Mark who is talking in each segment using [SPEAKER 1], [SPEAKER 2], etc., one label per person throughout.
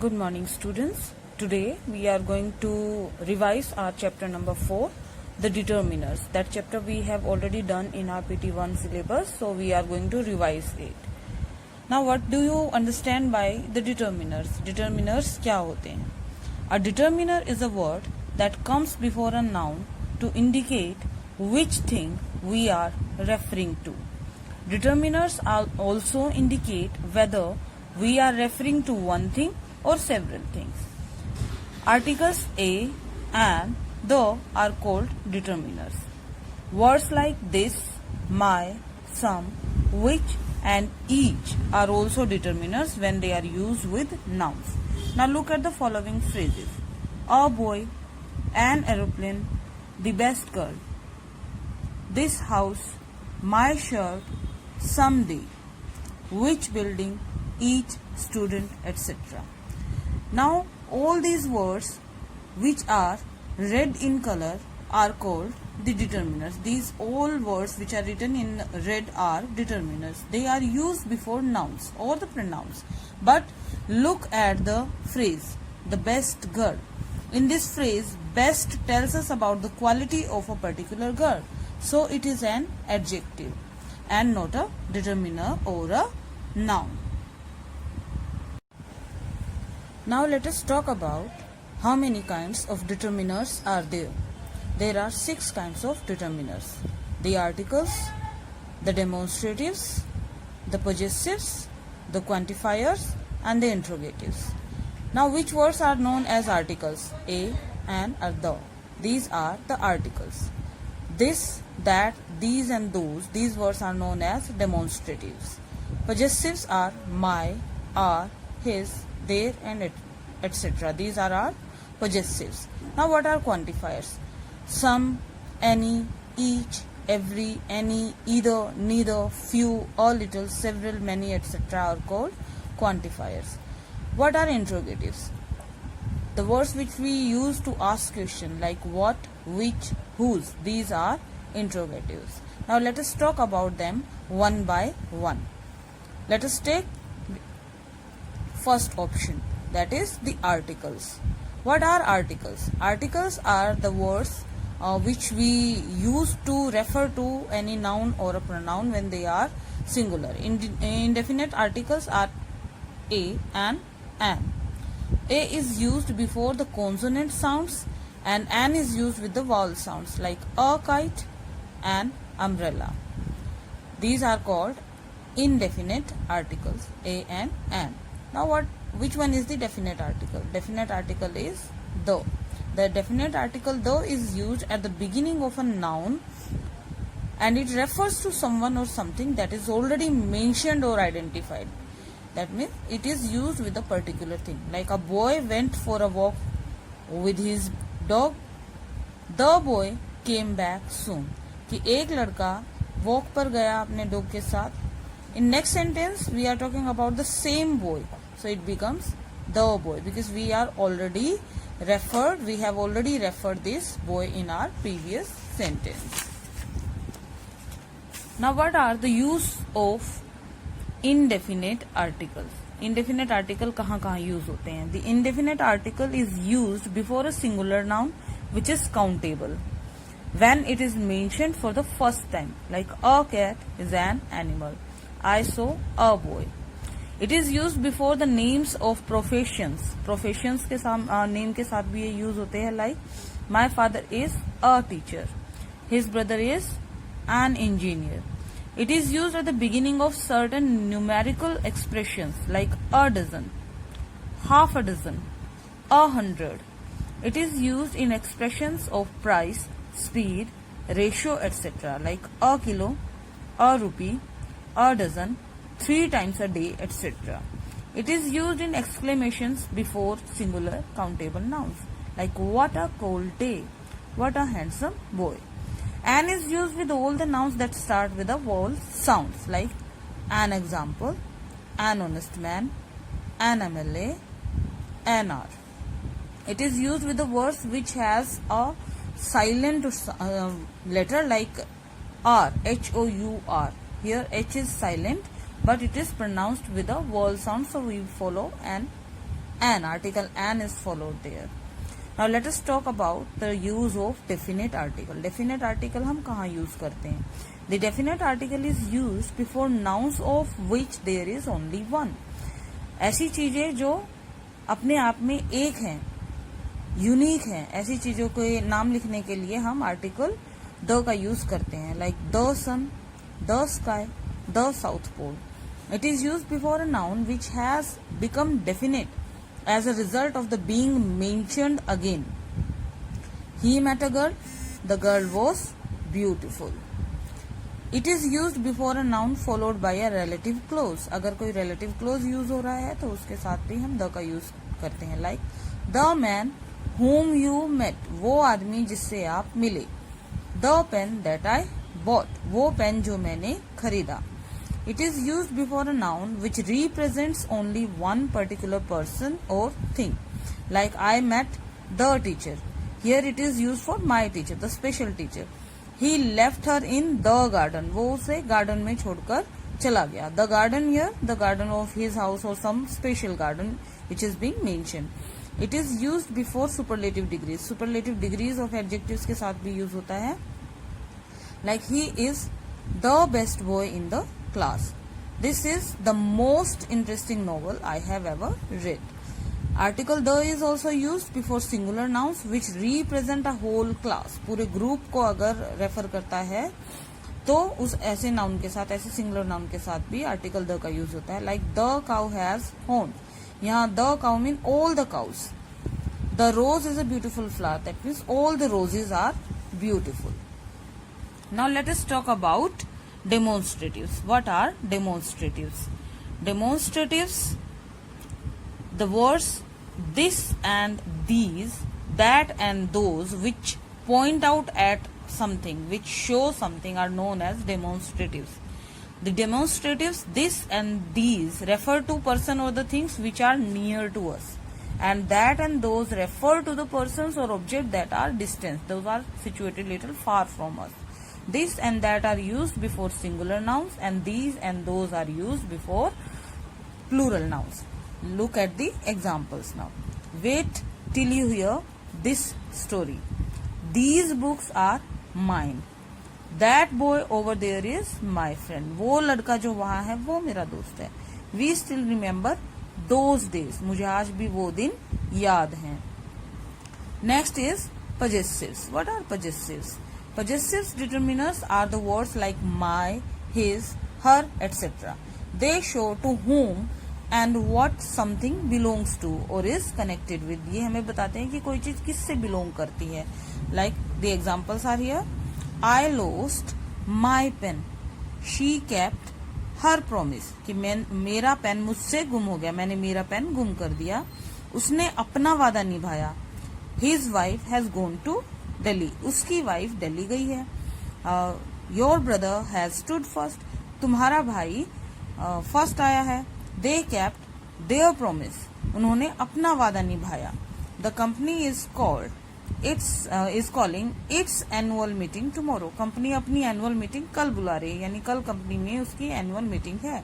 [SPEAKER 1] Good morning, students. Today we are going to revise our chapter number 4, the determiners. That chapter we have already done in our PT1 syllabus, so we are going to revise it. Now what do you understand by the determiners? Determiners क्या होते हैं? A determiner is a word that comes before a noun to indicate which thing we are referring to. Determiners also indicate whether we are referring to one thing or several things. Articles a and the are called determiners. Words like this, my, some, which and each are also determiners when they are used with nouns. Now look at the following phrases. A boy, an aeroplane, the best girl, this house, my shirt, someday, which building, each student, etc. Now all these words which are red in color are called the determiners. These all words which are written in red are determiners. They are used before nouns or the pronouns. But look at the phrase, the best girl. In this phrase, best tells us about the quality of a particular girl. So it is an adjective and not a determiner or a noun. Now let us talk about how many kinds of determiners are there. There are 6 kinds of determiners. The articles, the demonstratives, the possessives, the quantifiers and the interrogatives. Now which words are known as articles? A and the. These are the articles. This, that, these and those, these words are known as demonstratives. Possessives are my, our, his, their and etc. These are our possessives. Now what are quantifiers? Some, any, each, every, any, either, neither, few, a little, several, many, etc. are called quantifiers. What are interrogatives? The words which we use to ask question like what, which, whose, these are interrogatives. Now let us talk about them one by one. Let us take first option, that is the articles. What are articles? Articles are the words which we use to refer to any noun or a pronoun when they are singular. Indefinite articles are a and an. A is used before the consonant sounds and an is used with the vowel sounds like a kite and umbrella. These are called indefinite articles, a and an. Now which one is the definite article? Definite article is the. The definite article the is used at the beginning of a noun and it refers to someone or something that is already mentioned or identified. That means it is used with a particular thing. Like a boy went for a walk with his dog. The boy came back soon. कि एक लड़का walk पर गया अपने dog के साथ. In next sentence we are talking about the same boy. So it becomes the boy because we have already referred this boy in our previous sentence. Now what are the use of indefinite articles? Indefinite article कहाँ use होते हैं? The indefinite article is used before a singular noun which is countable when it is mentioned for the first time, like a cat is an animal. I saw a boy. It is used before the names of professions. Professions के name के साथ भी ये use होते हैं, like my father is a teacher, his brother is an engineer. It is used at the beginning of certain numerical expressions like a dozen, half a dozen, 100. It is used in expressions of price, speed, ratio, etc. like a kilo, a rupee, a dozen, 3 times a day, etc. It is used in exclamations before singular countable nouns like what a cold day, what a handsome boy. An is used with all the nouns that start with a vowel sounds like an example, an honest man, an MLA, an hour. It is used with the words which has a silent letter like R, H-O-U-R. Here H is silent but it is pronounced with a vowel sound, so we follow an an. Article an is followed there. Now let us talk about the use of definite article. Definite article हम कहाँ use करते हैं? The definite article is used before nouns of which there is only one. ऐसी चीजें जो अपने आप में एक हैं, यूनिक हैं, ऐसी चीजों के नाम लिखने के लिए हम आर्टिकल द का यूज करते हैं, like the sun, the sky, the south pole. It is used before a noun which has become definite as a result of the being mentioned again. He met a girl, the girl was beautiful. It is used before a noun followed by a relative clause. अगर कोई relative clause use हो रहा है तो उसके साथ भी हम the का use करते हैं, like the man whom you met, वो आदमी जिससे आप मिले. The pen that I bought, वो पेन जो मैंने खरीदा. It is used before a noun which represents only one particular person or thing. Like I met the teacher. Here it is used for my teacher, the special teacher. He left her in the garden. वो उसे garden में छोड़कर चला गया. The garden here, the garden of his house or some special garden which is being mentioned. It is used before superlative degrees. Superlative degrees of adjectives के साथ भी use होता है. Like he is the best boy in the class. This is the most interesting novel I have ever read. Article the is also used before singular nouns which represent a whole class. पूरे group को अगर refer करता है तो उस ऐसे noun के साथ, ऐसे सिंगुलर नाउन के साथ भी आर्टिकल द का यूज होता है. Like the cow has horn. यहाँ the cow mean all the cows. The rose is a beautiful flower. That means all the roses are beautiful. Now let us talk about demonstratives. What are demonstratives? Demonstratives, the words this and these, that and those, which point out at something, which show something, are known as demonstratives. The demonstratives this and these refer to person or the things which are near to us, and that and those refer to the persons or object that are distant. Those are situated little far from us. This and that are used before singular nouns, and these and those are used before plural nouns. Look at the examples now. Wait till you hear this story. These books are mine. That boy over there is my friend. वो लड़का जो वहाँ है वो मेरा दोस्त है. We still remember those days. मुझे आज भी वो दिन याद हैं. Next is possessives. What are possessives? Possessive determiners are the words like my, his, her, etc. They show to whom and what something belongs to or is connected with. ये हमें बताते हैं कि कोई चीज किससे बिलोंग करती है. Like the examples are here. I lost my pen. She kept her promise. कि मेरा पेन मुझसे गुम हो गया, मैंने मेरा पेन गुम कर दिया. उसने अपना वादा निभाया. His wife has gone to Delhi. उसकी वाइफ दिल्ली गई है. Your brother has stood first. तुम्हारा भाई फर्स्ट आया है. They kept their promise. उन्होंने अपना वादा निभाया. The company is calling its annual meeting tomorrow. Company अपनी एनुअल मीटिंग कल बुला रही है, यानी कल कंपनी में उसकी एनुअल मीटिंग है.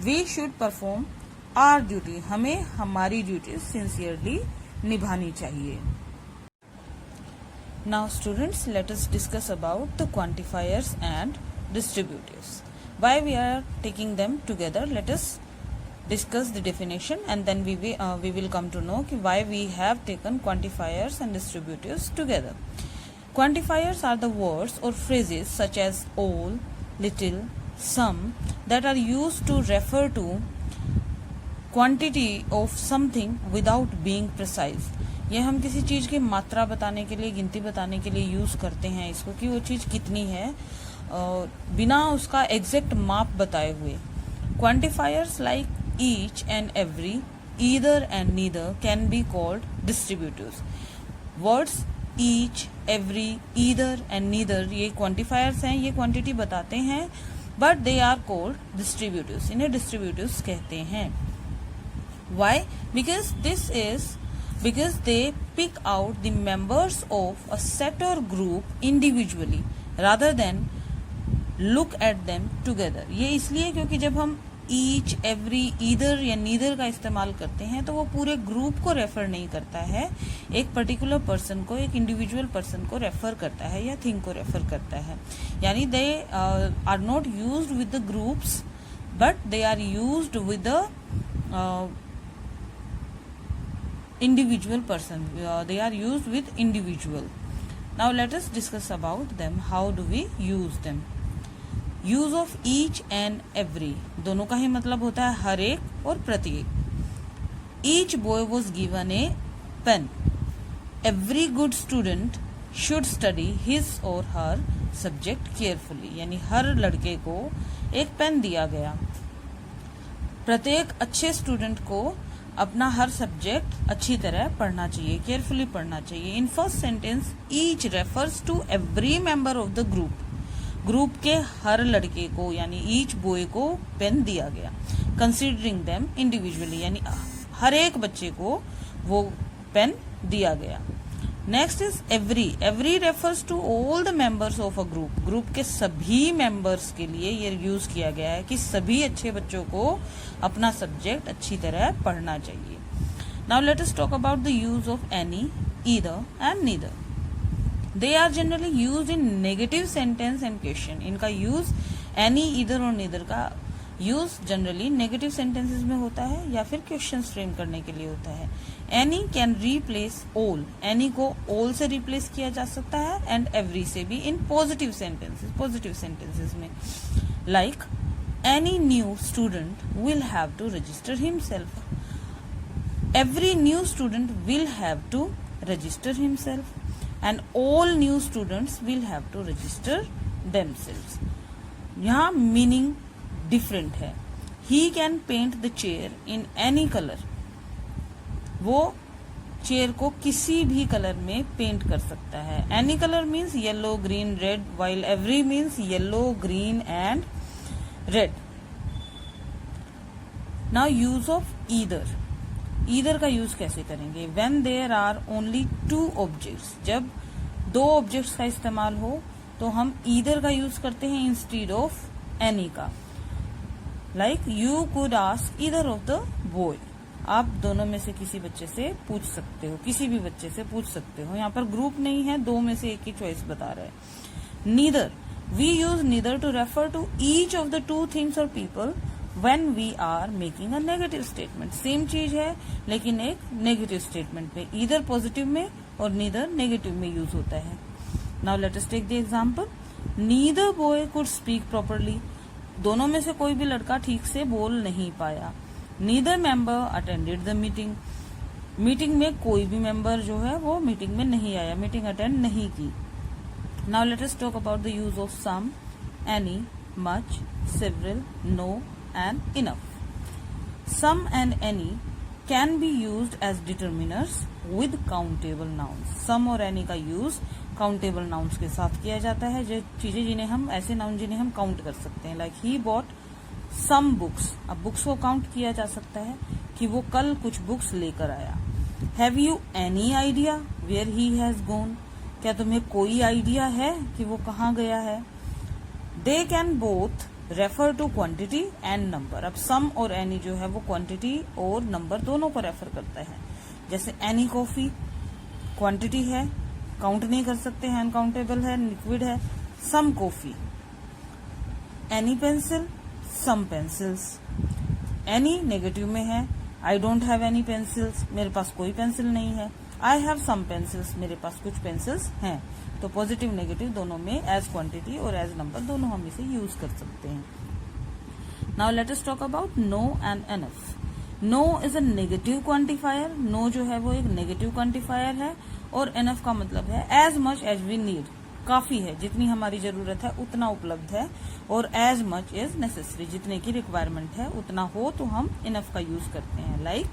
[SPEAKER 1] We should perform our duty. हमें हमारी ड्यूटी सिंसियरली निभानी चाहिए. Now students, let us discuss about the quantifiers and distributives. Why we are taking them together? Let us discuss the definition and then we will come to know why we have taken quantifiers and distributives together. Quantifiers are the words or phrases such as all, little, some that are used to refer to quantity of something without being precise. ये हम किसी चीज की मात्रा बताने के लिए, गिनती बताने के लिए यूज करते हैं इसको कि वो चीज कितनी है, बिना उसका एग्जैक्ट माप बताए हुए. Quantifiers like each and every, either and neither can be called distributives. Words each, every, either and neither ये क्वांटिफायर्स हैं, ये क्वांटिटी बताते हैं, but they are called distributives. इन्हें डिस्ट्रीब्यूटिव्स कहते हैं. Why? Because they pick out the members of a set or group individually rather than look at them together. ये इसलिए क्योंकि जब हम ईच, एवरी, ईदर या नीदर का इस्तेमाल करते हैं तो वो पूरे ग्रुप को रेफर नहीं करता है, एक पर्टिकुलर पर्सन को, एक इंडिविजुअल पर्सन को रेफर करता है या थिंग को रेफर करता है। यानी they are not used with the groups but they are used with the individual person. They are used with individual. Now let us discuss about them. How do we use them? Use of each and every, दोनों का ही मतलब होता है हर एक और प्रत्येक। Each boy was given a pen. Every good student should study his or her subject carefully. यानी हर लड़के को एक पेन दिया गया। प्रत्येक अच्छे स्टूडेंट को अपना हर सब्जेक्ट अच्छी तरह पढ़ना चाहिए, केयरफुली पढ़ना चाहिए। In first sentence each refers to every member of the group. Group के हर लड़के को यानी ईच बॉय को पेन दिया गया। कंसीडरिंग देम इंडिविजुअली यानी हर एक बच्चे को वो पेन दिया गया। Next is every. Every refers to all the members of a group. Group के सभी मेंबर्स के लिए ये यूज किया गया है कि सभी अच्छे बच्चों को अपना सब्जेक्ट अच्छी तरह पढ़ना चाहिए। Now let us talk about the use of any, either and neither. They are generally use in negative sentence and question. इनका यूज एनी, ईदर और नीदर का यूज जनरली नेगेटिव सेंटेंसेस में होता है या फिर क्वेश्चंस फ्रेम करने के लिए होता है। Any can replace all. Any को ऑल से रिप्लेस किया जा सकता है एंड एवरी से भी इन पॉजिटिव सेंटेंसेस में। Like any new student will have to register himself. Every new student will have to register himself and all new students will have to register themselves. यहाँ meaning different है। He can paint the chair in any colour. वो chair को किसी भी colour में paint कर सकता है। Any colour means yellow, green, red, while every means yellow, green and red. Now use of either. Either का यूज कैसे करेंगे? When there are only two objects. जब दो ऑब्जेक्ट्स का इस्तेमाल हो तो हम ईदर का यूज करते हैं इंस्टीड ऑफ एनी का। Like you could ask either of the boy. आप दोनों में से किसी बच्चे से पूछ सकते हो, किसी भी बच्चे से पूछ सकते हो। यहाँ पर ग्रुप नहीं है, दो में से एक की चॉइस बता रहा है। Neither. We use neither to refer to each of the two things और people when we are making a negative statement. Same चीज है लेकिन एक नेगेटिव स्टेटमेंट में। ईदर पॉजिटिव में और नीदर नेगेटिव में यूज होता है। Now let us take the example. Neither boy could speak properly. दोनों में से कोई भी लड़का ठीक से बोल नहीं पाया। Neither member attended the meeting. Meeting में कोई भी मेंबर जो है वो मीटिंग में नहीं आया, मीटिंग अटेंड नहीं की। Now let us talk about the use of some, any, much, several, no and enough. Some and any can be used as determiners with countable nouns. Some और any का use countable nouns के साथ किया जाता है, जो चीजें जिन्हें हम, ऐसे नाउन जिन्हें हम काउंट कर सकते हैं। Like he bought some books. अब बुक्स को काउंट किया जा सकता है कि वो कल कुछ बुक्स लेकर आया। Have you any idea where he has gone. क्या तुम्हें कोई आइडिया है कि वो कहाँ गया है। They can both refer to quantity and number. अब सम और एनी जो है वो क्वांटिटी और नंबर दोनों को रेफर करता है। जैसे एनी कॉफी क्वांटिटी है, काउंट नहीं कर सकते हैं, अनकाउंटेबल है, लिक्विड है। Some coffee. Any pencil, some pencils. Any negative में है। I don't have any pencils. मेरे पास कोई पेंसिल नहीं है। I have some pencils. मेरे पास कुछ पेंसिल्स हैं। तो पॉजिटिव नेगेटिव दोनों में एज क्वांटिटी और एज नंबर दोनों हम इसे यूज कर सकते हैं। Now let us talk about no and enough. No is a negative quantifier. No जो है वो एक नेगेटिव क्वांटिफायर है और एनफ का मतलब है as much as we need. काफी है, जितनी हमारी जरूरत है उतना उपलब्ध है। और एज मच इज नेसेसरी, जितने की रिक्वायरमेंट है उतना हो तो हम इनफ का यूज करते हैं। Like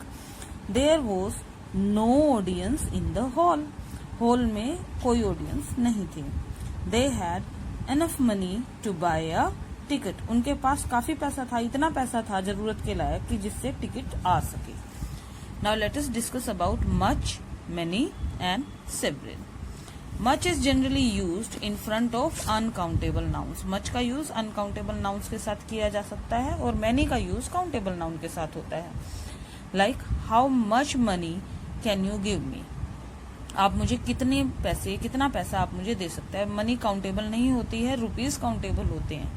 [SPEAKER 1] there was no audience in the hall. Hall में कोई ऑडियंस नहीं थी। They had enough money to buy a ticket. उनके पास काफी पैसा था, इतना पैसा था जरूरत के लायक कि जिससे टिकट आ सके। Now let us discuss about much, many and several. Much is generally used in front of uncountable nouns. Much का यूज अनकाउंटेबल नाउन्स के साथ किया जा सकता है और मैनी का यूज काउंटेबल नाउन के साथ होता है। Like how much money can you give me. आप मुझे कितना पैसा आप मुझे दे सकते हैं। मनी काउंटेबल नहीं होती है, रुपीज काउंटेबल होते हैं,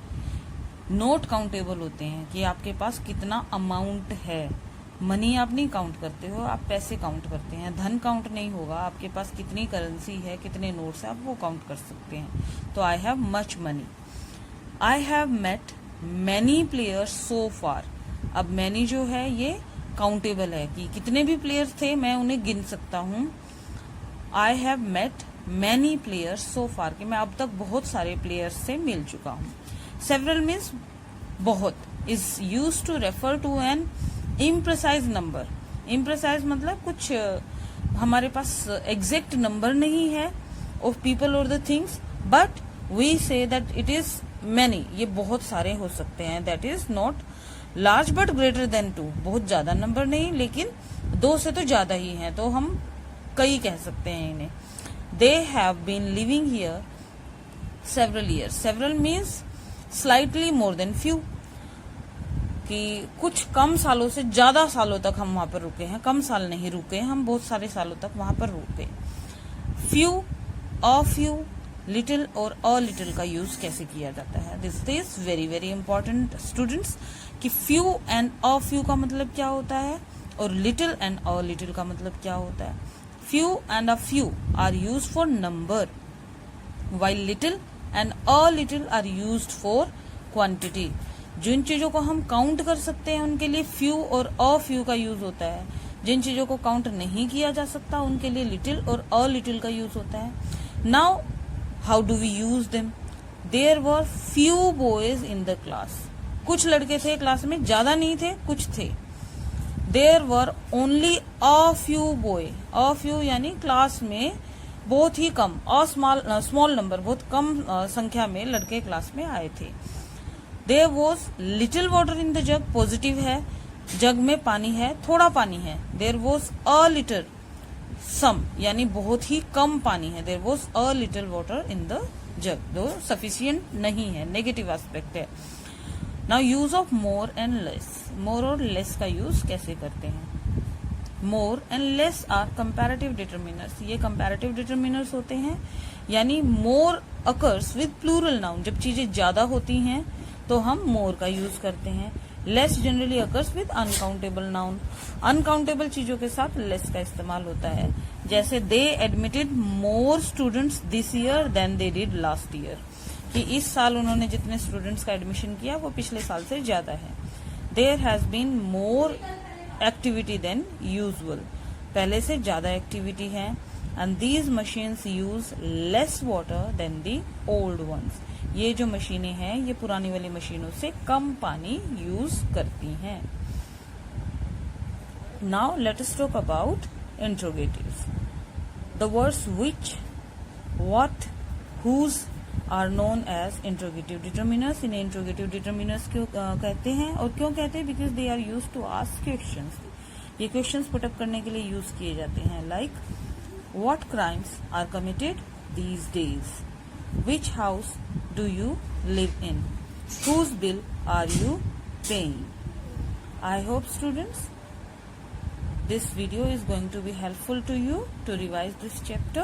[SPEAKER 1] नोट काउंटेबल होते हैं कि आपके पास कितना अमाउंट है। मनी आप नहीं काउंट करते हो, आप पैसे काउंट करते हैं। धन काउंट नहीं होगा, आपके पास कितनी करेंसी है, कितने नोट्स है, आप वो काउंट कर सकते हैं। तो I have much money. I have met many players so far. अब मैनी जो है ये काउंटेबल है कि कितने भी प्लेयर्स थे मैं उन्हें गिन सकता हूं। I have met many players so far कि मैं अब तक बहुत सारे प्लेयर्स से मिल चुका हूं। सेवरल मीन्स बहुत, is use to refer to an imprecise number. Imprecise मतलब कुछ हमारे पास एग्जैक्ट नंबर नहीं है ऑफ पीपल और the things, but we say that it is many. ये बहुत सारे हो सकते हैं। That is not large but greater than 2। बहुत ज्यादा नंबर नहीं, लेकिन 2 से तो ज्यादा ही है, तो हम कई कह सकते हैं इन्हें। They have been living here several years. Several means slightly more than few, कि कुछ कम सालों से ज्यादा सालों तक हम वहां पर रुके हैं। कम साल नहीं रुके, हम बहुत सारे सालों तक वहां पर रुके। फ्यू, अ फ्यू, लिटिल और अ लिटिल का यूज कैसे किया जाता है। This is very very important students, कि फ्यू एंड अ फ्यू का मतलब क्या होता है और लिटिल एंड अ लिटिल का मतलब क्या होता है। Few and a few are use for number, while little and a little are used for quantity। जिन चीजों को हम काउंट कर सकते हैं उनके लिए फ्यू और अ फ्यू का यूज होता है। जिन चीजों को काउंट नहीं किया जा सकता उनके लिए लिटिल और अ लिटिल का यूज होता है। Now how do we use them. There were few boys in the class. कुछ लड़के थे क्लास में, ज्यादा नहीं थे, कुछ थे। There were only a few boy. A few यानी क्लास में बहुत ही कम, स्मॉल नंबर, बहुत कम संख्या में लड़के क्लास में आए थे। There was little water in the jug. Positive है, जग में पानी है, थोड़ा पानी है। There was a little some, यानी बहुत ही कम पानी है। There was a little water in the jug, though sufficient नहीं है, नेगेटिव एस्पेक्ट है। Now use of more and less. More और लेस का यूज कैसे करते हैं। More and less are comparative determiners. ये कंपैरेटिव डिटरमिनर्स होते हैं, यानी मोर अकर्स विद प्लूरल नाउन। जब चीजें ज्यादा होती हैं तो हम मोर का यूज करते हैं। Less generally occurs with uncountable noun. Uncountable चीजों के साथ लेस का इस्तेमाल होता है। जैसे they admitted more students this year than they did last year, कि इस साल उन्होंने जितने स्टूडेंट्स का एडमिशन किया वो पिछले साल से ज्यादा है। There has been more activity than usual, पहले से ज्यादा एक्टिविटी है। And these machines use less water than the old ones. ये जो मशीनें हैं ये पुरानी वाली मशीनों से कम पानी यूज करती हैं। Now let us talk about interrogatives. The words which, what, whose are known as interrogative determiners. इन्हें इंट्रोगेटिव डिटरमिनर्स क्यों कहते हैं और क्यों कहते हैं, because they are use to ask questions. ये क्वेश्चंस पुटअप करने के लिए यूज किए जाते हैं। Like what crimes are committed these days, which house do you live in, whose bill are you paying. I hope students this video is going to be helpful to you to revise this chapter.